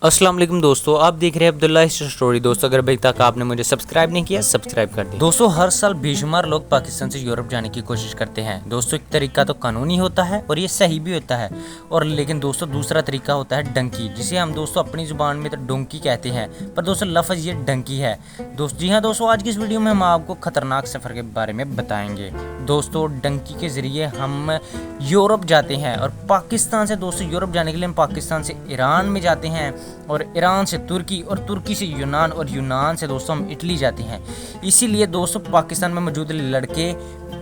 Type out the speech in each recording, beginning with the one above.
अस्सलाम वालेकुम दोस्तों, आप देख रहे हैं अब्दुल्ला हिस्ट्री स्टोरी। दोस्तों अगर अभी तक आपने मुझे सब्सक्राइब नहीं किया, सब्सक्राइब कर दें। दोस्तों हर साल बेशुमार लोग पाकिस्तान से यूरोप जाने की कोशिश करते हैं। दोस्तों एक तरीका तो कानूनी होता है और ये सही भी होता है, और लेकिन दोस्तों दूसरा तरीका होता है डंकी, जिसे हम दोस्तों अपनी जुबान में तो डोंकी कहते हैं, पर दोस्तों लफ्ज़ ये डंकी है। जी हाँ दोस्तों, आज की इस वीडियो में हम आपको खतरनाक सफ़र के बारे में बताएंगे। दोस्तों डंकी के ज़रिए हम यूरोप जाते हैं, और पाकिस्तान से दोस्तों यूरोप जाने के लिए हम पाकिस्तान से ईरान में जाते हैं, और ईरान से तुर्की, और तुर्की से यूनान, और यूनान से दोस्तों हम इटली जाते हैं। इसीलिए दोस्तों पाकिस्तान में मौजूद लड़के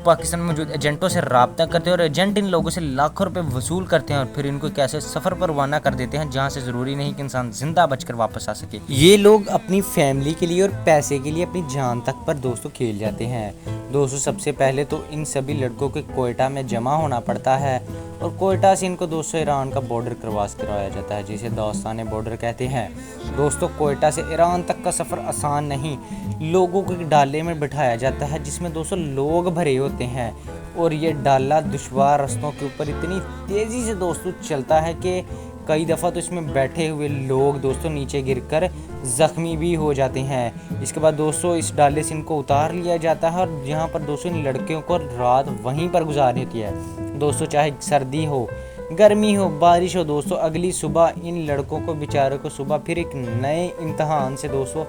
पाकिस्तान में मौजूद एजेंटों से रब्ता करते हैं, और एजेंट इन लोगों से लाखों रुपए वसूल करते हैं, और फिर इनको कैसे सफ़र पर रवाना कर देते हैं जहां से ज़रूरी नहीं कि इंसान जिंदा बचकर वापस आ सके। ये लोग अपनी फैमिली के लिए और पैसे के लिए अपनी जान तक पर दोस्तों खेल जाते हैं। दोस्तों सबसे पहले तो इन सभी लड़कों के कोयटा में जमा होना पड़ता है, और कोयटा से इनको दोस्तों ईरान का बॉर्डर क्रॉस करवाया जाता है, जिसे दोस्ताने बॉर्डर कहते हैं। दोस्तों कोयटा से ईरान तक का सफ़र आसान नहीं, लोगों को एक डाले में बिठाया जाता है जिसमें दोस्तों लोग भरे होते हैं, और ये डाला दुश्वार रास्तों के ऊपर इतनी तेज़ी से दोस्तों चलता है कि कई दफ़ा तो इसमें बैठे हुए लोग दोस्तों नीचे गिरकर ज़ख्मी भी हो जाते हैं। इसके बाद दोस्तों इस डाले से इनको उतार लिया जाता है, और यहाँ पर दोस्तों इन लड़कियों को रात वहीं पर गुजारनी होती है। दोस्तों चाहे सर्दी हो, गर्मी हो, बारिश हो, दोस्तों अगली सुबह इन लड़कों को बेचारों को सुबह फिर एक नए इम्तहान से दोस्तों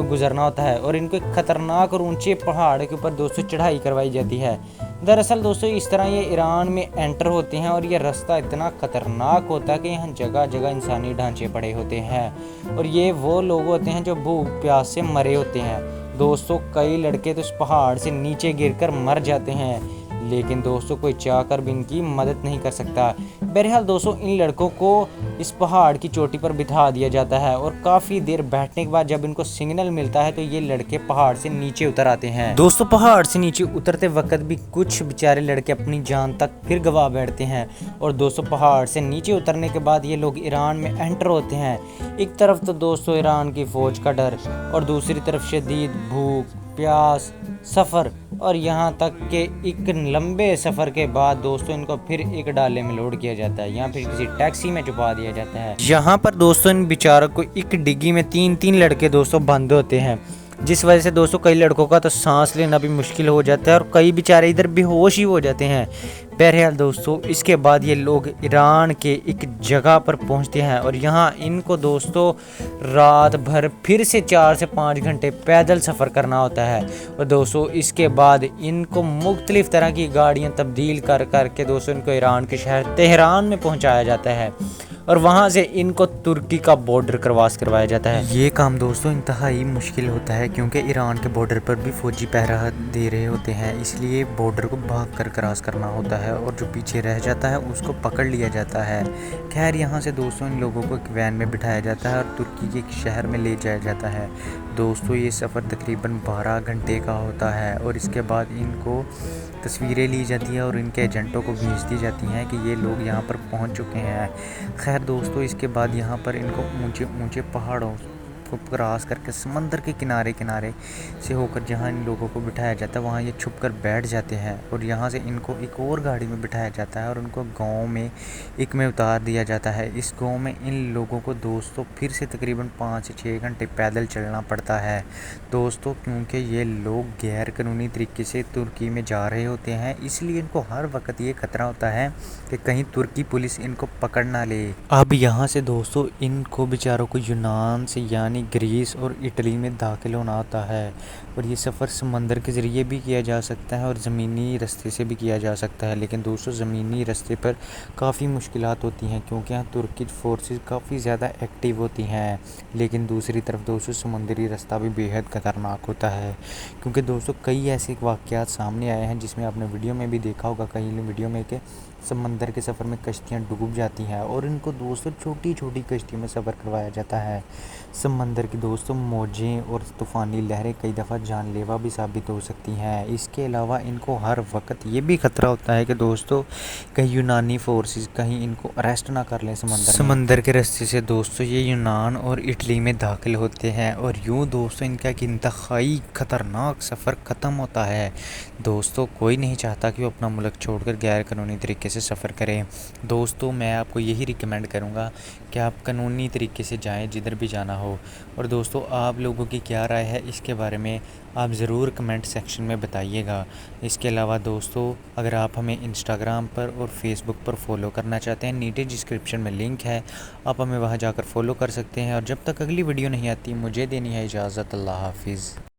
गुजरना होता है, और इनको एक ख़तरनाक और ऊंचे पहाड़ के ऊपर दोस्तों चढ़ाई करवाई जाती है। दरअसल दोस्तों इस तरह ये ईरान में एंटर होते हैं, और ये रास्ता इतना ख़तरनाक होता है कि यहाँ जगह जगह इंसानी ढांचे पड़े होते हैं, और ये वो लोग होते हैं जो भूख प्यास से मरे होते हैं। दोस्तों कई लड़के तो इस पहाड़ से नीचे गिरकर मर जाते हैं, लेकिन दोस्तों कोई चाहकर भी इनकी मदद नहीं कर सकता। बहरहाल दोस्तों इन लड़कों को इस पहाड़ की चोटी पर बिठा दिया जाता है, और काफ़ी देर बैठने के बाद जब इनको सिग्नल मिलता है तो ये लड़के पहाड़ से नीचे उतर आते हैं। दोस्तों पहाड़ से नीचे उतरते वक्त भी कुछ बेचारे लड़के अपनी जान तक फिर गवा बैठते हैं, और दोस्तों पहाड़ से नीचे उतरने के बाद ये लोग ईरान में एंटर होते हैं। एक तरफ तो दोस्तों ईरान की फ़ौज का डर, और दूसरी तरफ शदीद भूख प्यास, सफ़र, और यहाँ तक कि एक लंबे सफ़र के बाद दोस्तों इनको फिर एक डाले में लोड किया जाता है, या फिर किसी टैक्सी में छुपा दिया जाता है। यहाँ पर दोस्तों इन बेचारों को एक डिग्गी में तीन तीन लड़के दोस्तों बंद होते हैं, जिस वजह से दोस्तों कई लड़कों का तो सांस लेना भी मुश्किल हो जाता है, और कई बेचारे इधर बेहोश ही हो जाते हैं। बहरहाल दोस्तों इसके बाद ये लोग ईरान के एक जगह पर पहुंचते हैं, और यहाँ इनको दोस्तों रात भर फिर से 4 से 5 घंटे पैदल सफ़र करना होता है, और दोस्तों इसके बाद इनको मुख्तलिफ़ तरह की गाड़ियाँ तब्दील कर करके दोस्तों इनको ईरान के शहर तेहरान में पहुँचाया जाता है, और वहाँ से इनको तुर्की का बॉर्डर क्रॉस करवाया जाता है। ये काम दोस्तों इंतहाई मुश्किल होता है, क्योंकि ईरान के बॉर्डर पर भी फ़ौजी पहरा दे रहे होते हैं, इसलिए बॉर्डर को भाग कर क्रॉस करना होता है, और जो पीछे रह जाता है उसको पकड़ लिया जाता है। खैर यहाँ से दोस्तों इन लोगों को एक वैन में बिठाया जाता है, और तुर्की के एक शहर में ले जाया जाता है। दोस्तों ये सफ़र तकरीबन 12 घंटे का होता है, और इसके बाद इनको तस्वीरें ली जाती है, और इनके एजेंटों को भेज दी जाती हैं कि ये लोग यहाँ पर पहुँच चुके हैं। खैर दोस्तों इसके बाद यहाँ पर इनको ऊंचे ऊंचे पहाड़ों को क्रॉस करके समंदर के किनारे किनारे से होकर जहाँ इन लोगों को बिठाया जाता है वहाँ ये छुप कर बैठ जाते हैं, और यहाँ से इनको एक और गाड़ी में बिठाया जाता है, और उनको गांव में एक में उतार दिया जाता है। इस गांव में इन लोगों को दोस्तों फिर से तकरीबन 5 से 6 घंटे पैदल चलना पड़ता है दोस्तों, क्योंकि ये लोग गैर कानूनी तरीके से तुर्की में जा रहे होते हैं, इसलिए इनको हर वक्त ये खतरा होता है कि कहीं तुर्की पुलिस इनको पकड़ ना ले। अब यहाँ से दोस्तों इनको बेचारों को यूनान से यानी ग्रीस और इटली में दाखिल होना होता है, और ये सफ़र समंदर के ज़रिए भी किया जा सकता है और ज़मीनी रास्ते से भी किया जा सकता है। लेकिन दोस्तों ज़मीनी रास्ते पर काफ़ी मुश्किलात होती हैं, क्योंकि यहाँ तुर्की फोर्सेस काफ़ी ज़्यादा एक्टिव होती हैं। लेकिन दूसरी तरफ दोस्तों समुद्री रास्ता भी बेहद खतरनाक होता है, क्योंकि दोस्तों कई ऐसे वाक़यात सामने आए हैं जिसमें आपने वीडियो में भी देखा होगा, कई वीडियो में कि समंदर के सफ़र में कश्तियाँ डूब जाती हैं, और इनको दोस्तों छोटी छोटी कश्तियों में सफ़र करवाया जाता है। समंदर की दोस्तों मौजें और तूफ़ानी लहरें कई दफ़ा जानलेवा भी साबित हो सकती हैं। इसके अलावा इनको हर वक्त ये भी ख़तरा होता है कि दोस्तों कहीं यूनानी फोर्सेस कहीं इनको अरेस्ट ना कर लें समंदर के रास्ते से। दोस्तों ये यूनान और इटली में दाखिल होते हैं, और यूँ दोस्तों इनका एक इंतहाई ख़तरनाक सफ़र ख़त्म होता है। दोस्तों कोई नहीं चाहता कि वो अपना मुल्क छोड़कर गैर कानूनी तरीके तरीके से सफ़र करें। दोस्तों मैं आपको यही रिकमेंड करूँगा कि आप कानूनी तरीके से जाएँ जिधर भी जाना हो। और दोस्तों आप लोगों की क्या राय है इसके बारे में आप ज़रूर कमेंट सेक्शन में बताइएगा। इसके अलावा दोस्तों अगर आप हमें इंस्टाग्राम पर और फेसबुक पर फॉलो करना चाहते हैं, नीचे डिस्क्रिप्शन में लिंक है, आप हमें वहां जाकर फॉलो कर सकते हैं। और जब तक अगली वीडियो नहीं आती मुझे देनी है इजाज़त। अल्लाह हाफिज़।